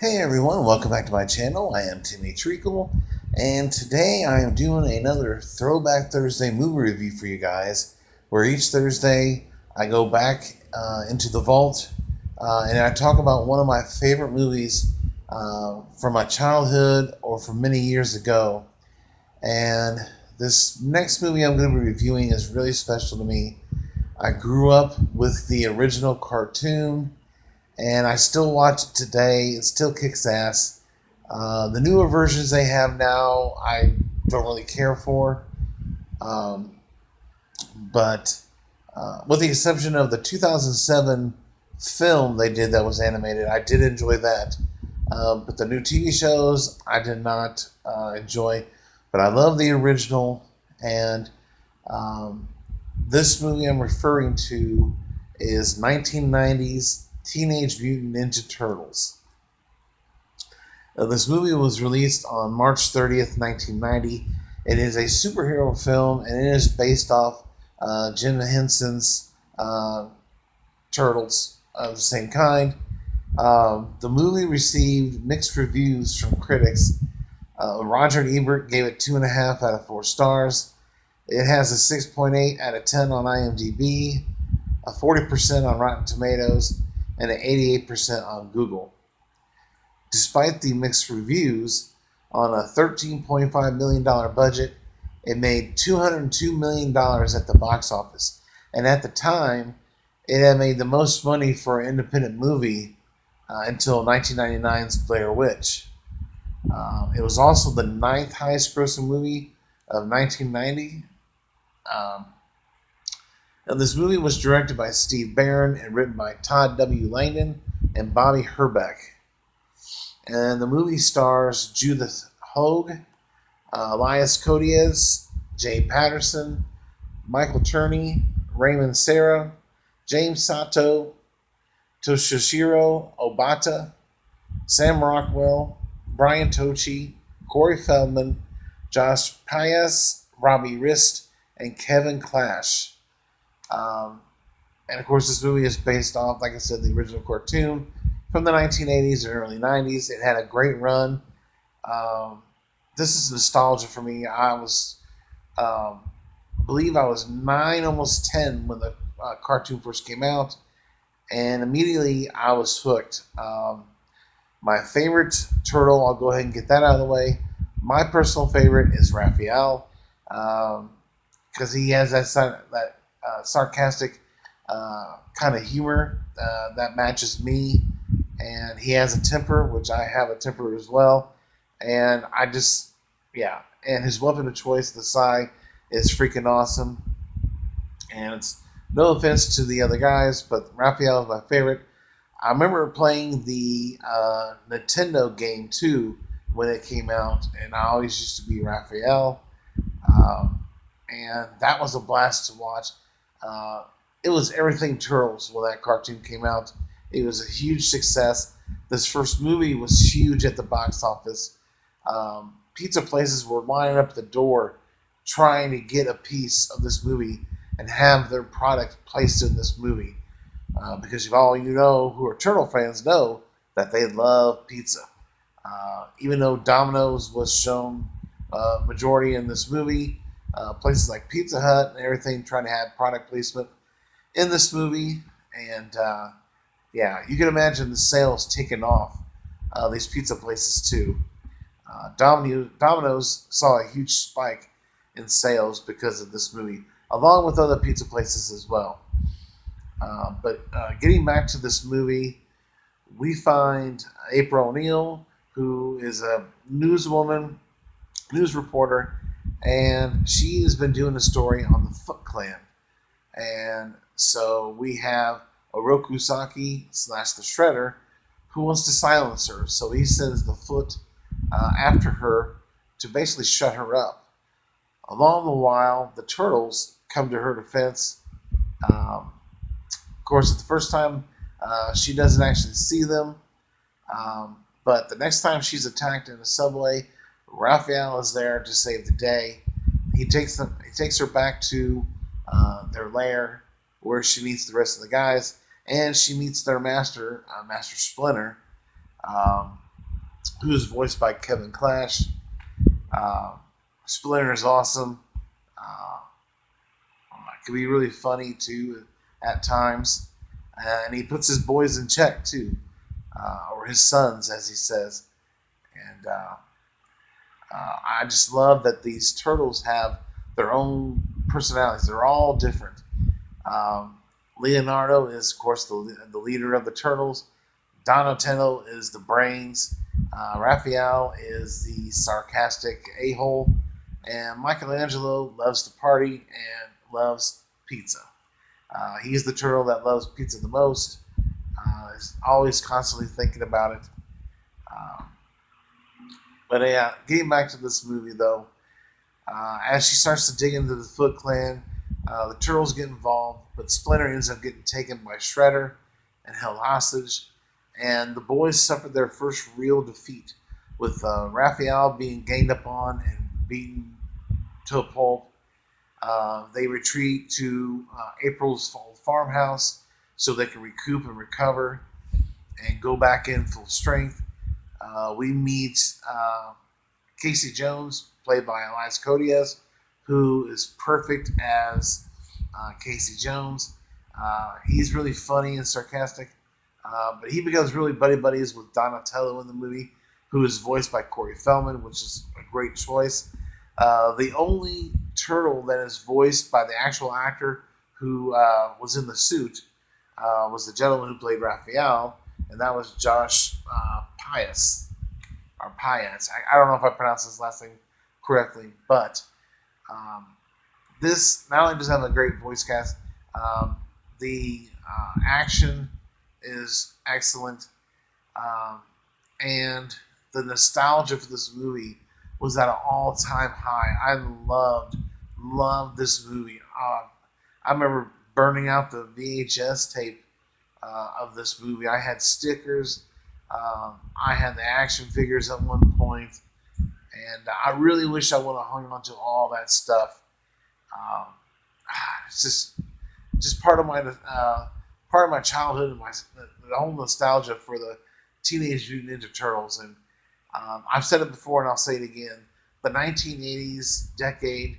Hey everyone, welcome back to my channel. I am Timmy Treacle, and today I am doing another Throwback Thursday movie review for you guys, where each Thursday I go back into the vault and I talk about one of my favorite movies from my childhood or from many years ago. And this next movie I'm going to be reviewing is really special to me. I grew up with the original cartoon, and I still watch it today. It still kicks ass. The newer versions they have now, I don't really care for. But with the exception of the 2007 film they did that was animated, I did enjoy that. But the new TV shows, I did not enjoy. But I love the original, and this movie I'm referring to is 1990's Teenage Mutant Ninja Turtles. This movie was released on March 30th, 1990. It is a superhero film, and it is based off Jim Henson's Turtles of the same kind. The movie received mixed reviews from critics. Roger Ebert gave it 2.5 out of 4 stars. It has a 6.8 out of 10 on IMDb, a 40% on Rotten Tomatoes, and an 88% on Google. Despite the mixed reviews, on a $13.5 million budget, it made $202 million at the box office. And at the time, it had made the most money for an independent movie until 1999's Blair Witch. It was also the 9th highest grossing movie of 1990. Now, this movie was directed by Steve Barron and written by Todd W. Langdon and Bobby Herbeck. And the movie stars Judith Hoag, Elias Koteas, Jay Patterson, Michael Turney, Raymond Serra, James Sato, Toshishiro Obata, Sam Rockwell, Brian Tochi, Corey Feldman, Josh Pius, Robbie Rist, and Kevin Clash. And of course, this movie is based off, like I said, the original cartoon from the 1980s and early 90s. It had a great run. This is nostalgia for me. I believe I was 9, almost 10 when the cartoon first came out, and immediately I was hooked. My favorite turtle, I'll go ahead and get that out of the way. My personal favorite is Raphael, because he has that sarcastic kind of humor that matches me, and he has a temper, which I have a temper as well, and and his weapon of choice, the sai, is freaking awesome. And it's no offense to the other guys, but Raphael is my favorite. I remember playing the Nintendo game too when it came out, and I always used to be Raphael, and that was a blast to watch. It was everything Turtles when that cartoon came out. It was a huge success. This first movie was huge at the box office. Pizza places were lining up the door trying to get a piece of this movie and have their product placed in this movie. Because all you know who are Turtle fans know that they love pizza. Even though Domino's was shown majority in this movie, places like Pizza Hut and everything trying to have product placement in this movie. And you can imagine the sales taking off these pizza places too. Domino's saw a huge spike in sales because of this movie, along with other pizza places as well. But getting back to this movie, we find April O'Neil, who is a news reporter, and she has been doing a story on the Foot Clan. And so we have Oroku Saki / the Shredder, who wants to silence her. So he sends the Foot after her to basically shut her up. Along the while, the Turtles come to her defense. Of course, at the first time, she doesn't actually see them. But the next time she's attacked in a subway, Raphael is there to save the day. He takes her back to their lair, where she meets the rest of the guys, and she meets their master, Master Splinter. who's voiced by Kevin Clash. Uh, Splinter is awesome. Uh, can be really funny too at times, and he puts his boys in check too, or his sons, as he says. And I just love that these turtles have their own personalities. They're all different. Um, Leonardo is, of course, the leader of the turtles. Donatello is the brains. Raphael is the sarcastic a-hole. And Michelangelo loves to party and loves pizza. He's the turtle that loves pizza the most. Is always constantly thinking about it. Um, but yeah, getting back to this movie though, as she starts to dig into the Foot Clan, the turtles get involved, but Splinter ends up getting taken by Shredder and held hostage. And the boys suffered their first real defeat, with Raphael being ganged up on and beaten to a pulp. They retreat to April's farmhouse so they can recoup and recover and go back in full strength. We meet Casey Jones, played by Elias Koteas, who is perfect as Casey Jones. He's really funny and sarcastic, but he becomes really buddies with Donatello in the movie, who is voiced by Corey Feldman, which is a great choice. The only turtle that is voiced by the actual actor who was in the suit was the gentleman who played Raphael, and that was Josh Pius. Or Pius. I don't know if I pronounced his last name correctly, but this not only does it have a great voice cast, the action is excellent, and the nostalgia for this movie was at an all-time high. I loved this movie. I remember burning out the VHS tape of this movie. I had stickers. I had the action figures at one point, and I really wish I would have hung on to all that stuff. Um, it's just part of my childhood and the whole nostalgia for the Teenage Mutant Ninja Turtles. And I've said it before, and I'll say it again: the 1980s decade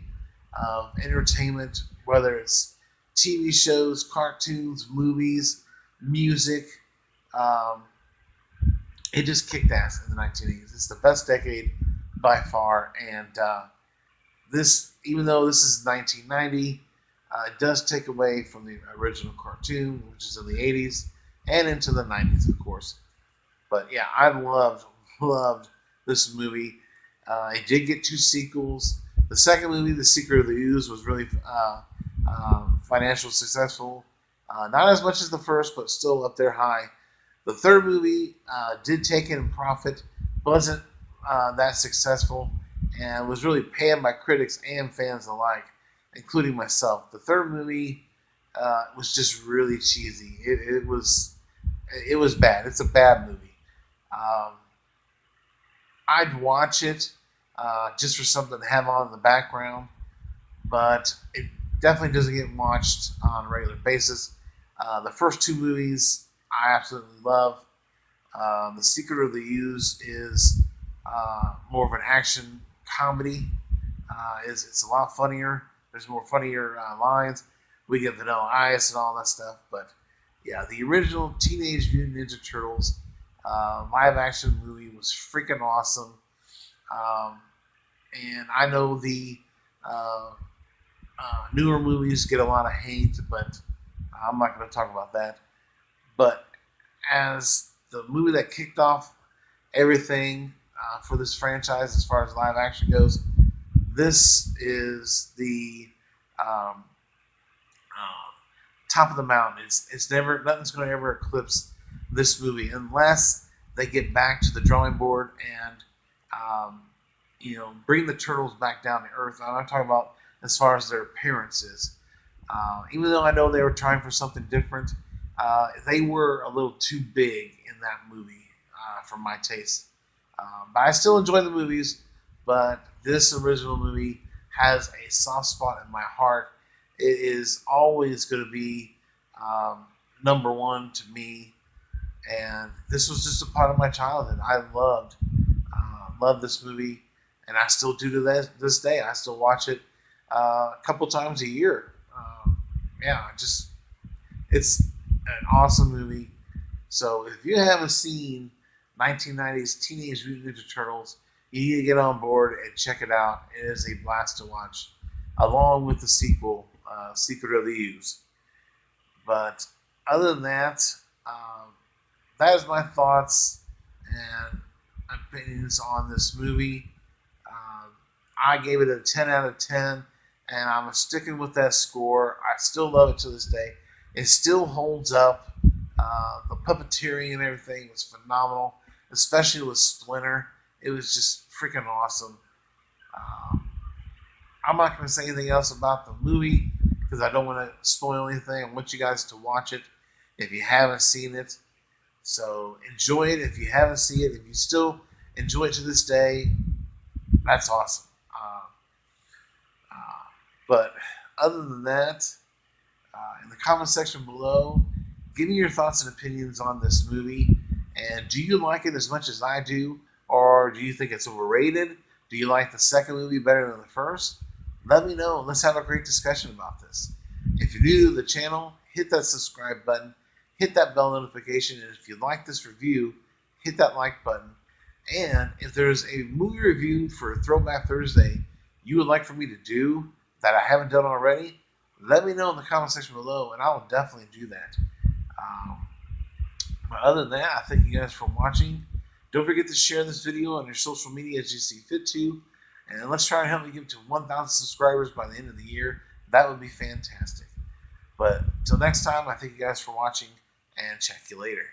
of entertainment, whether it's TV shows, cartoons, movies, music. It just kicked ass in the 1980s. It's the best decade by far, and this, even though this is 1990, it does take away from the original cartoon, which is in the 80s and into the 90s, of course. But yeah, I loved this movie. It did get 2 sequels. The second movie, The Secret of the Ooze, was really financially successful. Not as much as the first, but still up there high. The third movie did take in profit, wasn't that successful, and was really panned by critics and fans alike, including myself. The third movie was just really cheesy. It was bad. It's a bad movie. I'd watch it just for something to have on in the background, but it definitely doesn't get watched on a regular basis. The first 2 movies I absolutely love. The Secret of the Ooze is more of an action comedy. It's a lot funnier. There's more funnier lines. We get Vanilla Ice and all that stuff. But yeah, the original Teenage Mutant Ninja Turtles live action movie was freaking awesome. And I know the newer movies get a lot of hate, but I'm not going to talk about that. But as the movie that kicked off everything for this franchise, as far as live action goes, this is the top of the mountain. It's never, nothing's going to ever eclipse this movie unless they get back to the drawing board and bring the turtles back down to earth. I'm not talking about as far as their appearances. Even though I know they were trying for something different, they were a little too big in that movie for my taste. But I still enjoy the movies, but this original movie has a soft spot in my heart. It is always going to be number one to me, and this was just a part of my childhood. I loved Love this movie, and I still do to this day. I still watch it a couple times a year. Yeah, it's an awesome movie. So if you haven't seen 1990s Teenage Mutant Ninja Turtles, you need to get on board and check it out. It is a blast to watch, along with the sequel, Secret of the Ooze. But other than that, that is my thoughts and opinions on this movie. Um, I gave it a 10 out of 10, and I'm sticking with that score. I still love it to this day. It still holds up. The puppeteering and everything was phenomenal, especially with Splinter. It was just freaking awesome. Um, I'm not going to say anything else about the movie because I don't want to spoil anything. I want you guys to watch it if you haven't seen it. So enjoy it if you haven't seen it. If you still enjoy it to this day, that's awesome. But other than that, in the comment section below, give me your thoughts and opinions on this movie. And do you like it as much as I do? Or do you think it's overrated? Do you like the second movie better than the first? Let me know. Let's have a great discussion about this. If you're new to the channel, hit that subscribe button. Hit that bell notification. And if you like this review, hit that like button. And if there's a movie review for Throwback Thursday you would like for me to do that I haven't done already, let me know in the comment section below, and I will definitely do that. But other than that, I thank you guys for watching. Don't forget to share this video on your social media as you see fit to. And let's try and help me get to 1,000 subscribers by the end of the year. That would be fantastic. But until next time, I thank you guys for watching, and check you later.